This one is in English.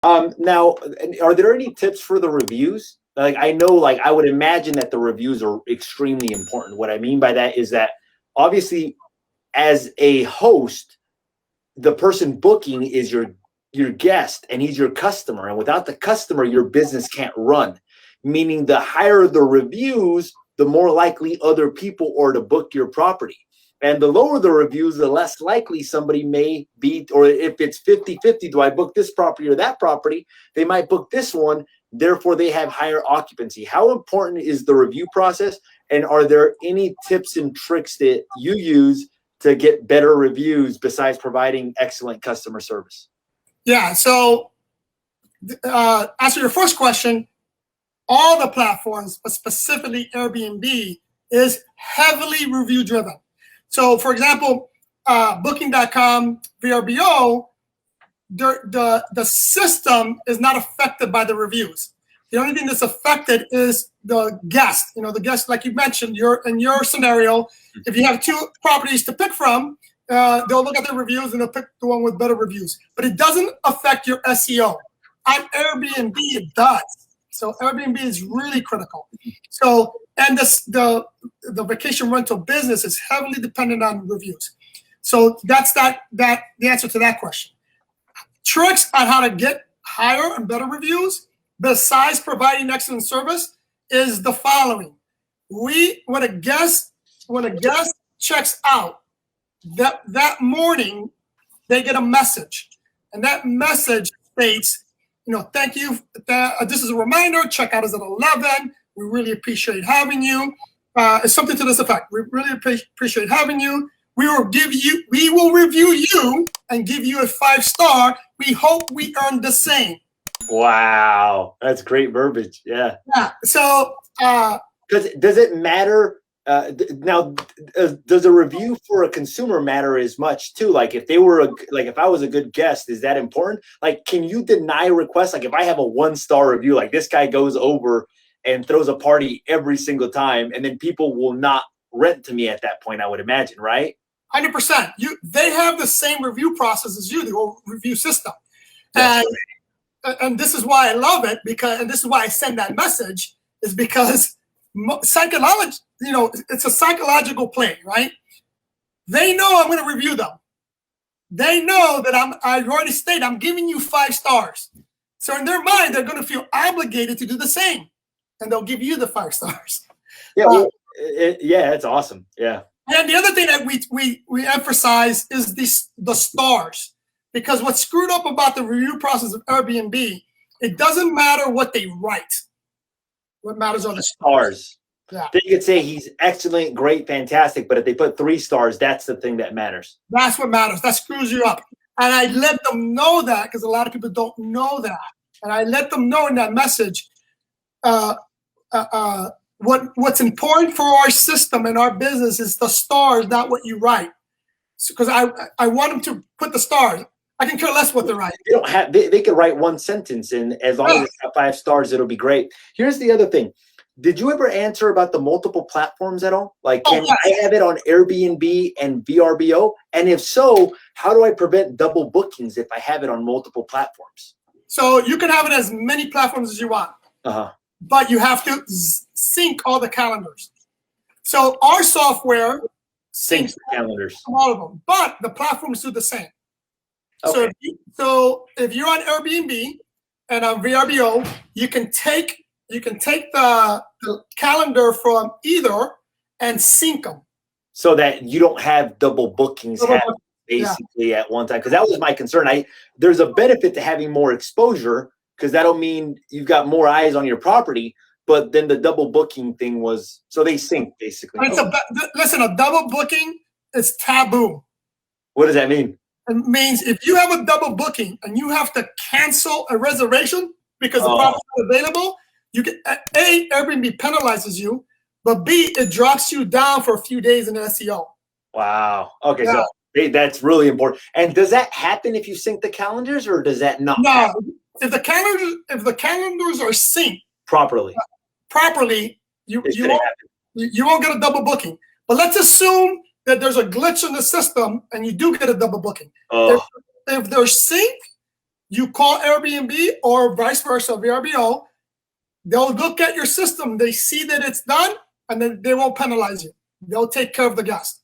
Now, are there any tips for the reviews? Like, I know, like, I would imagine that the reviews are extremely important. What I mean by that is that obviously, as a host, the person booking is your guest and he's your customer. And without the customer, your business can't run. Meaning the higher the reviews, the more likely other people are to book your property. And the lower the reviews, the less likely somebody may be, or if it's 50-50, do I book this property or that property? They might book this one. Therefore, they have higher occupancy. How important is the review process? And are there any tips and tricks that you use to get better reviews besides providing excellent customer service? Yeah. So as for your first question, all the platforms, but specifically Airbnb, is heavily review driven. So, for example, Booking.com, VRBO, the system is not affected by the reviews. The only thing that's affected is the guest. You know, the guest, like you mentioned, in your scenario, if you have 2 properties to pick from, they'll look at the reviews and they'll pick the one with better reviews. But it doesn't affect your SEO. On Airbnb, it does. So Airbnb is really critical. So, and the vacation rental business is heavily dependent on reviews. So that's the answer to that question. Tricks on how to get higher and better reviews, besides providing excellent service, is the following. When a guest checks out, that morning, they get a message. And that message states, thank you. This is a reminder. Checkout is at 11. We really appreciate having you. It's something to this effect. We really appreciate having you. We will review you and give you a 5-star. We hope we earn the same. Wow, that's great verbiage. Yeah. Yeah. So, does it matter? Now, does a review for a consumer matter as much too? Like, if I was a good guest, is that important? Like, can you deny requests? Like, if I have a 1-star review, like this guy goes over and throws a party every single time, and then people will not rent to me at that point, I would imagine, right? 100%. They have the same review process as you, the whole review system. Yes. And this is why I love it, and this is why I send that message, is because psychology, it's a psychological play, right? They know I'm going to review them. They know that I already stated I'm giving you 5 stars. So in their mind, they're going to feel obligated to do the same, and they'll give you the 5 stars. Yeah, it's awesome. Yeah. And the other thing that we emphasize is the stars, because what's screwed up about the review process of Airbnb, it doesn't matter what they write. What matters are the stars. Yeah. They could say he's excellent, great, fantastic, but if they put 3 stars, that's the thing that matters. That's what matters. That screws you up. And I let them know that, because a lot of people don't know that. And I let them know in that message what's important for our system and our business is the stars, not what you write. Because I want them to put the stars. I can care less what they write. They could write 1 sentence, and as long as it's got 5 stars, it'll be great. Here's the other thing. Did you ever answer about the multiple platforms at all? Like, can I have it on Airbnb and VRBO? And if so, how do I prevent double bookings if I have it on multiple platforms? So you can have it as many platforms as you want. But you have to sync all the calendars. So our software syncs the calendars. All of them, but the platforms do the same. Okay. So if you're on Airbnb and on VRBO, you can take the calendar from either and sync them, so that you don't have double bookings happen basically at one time. Because that was my concern. There's a benefit to having more exposure, because that'll mean you've got more eyes on your property. But then the double booking thing was, so they sync basically. Listen, a double booking is taboo. What does that mean? It means if you have a double booking and you have to cancel a reservation because the property is available, you can Airbnb penalizes you, but B, it drops you down for a few days in SEO. Wow. Okay, so that's really important. And does that happen if you sync the calendars, or does that not? No. Happen? If the calendars are synced properly, you won't get a double booking. But let's assume that there's a glitch in the system and you do get a double booking. If they're synced, you call Airbnb or vice versa, VRBO, they'll look at your system, they see that it's done, and then they won't penalize you. They'll take care of the guest.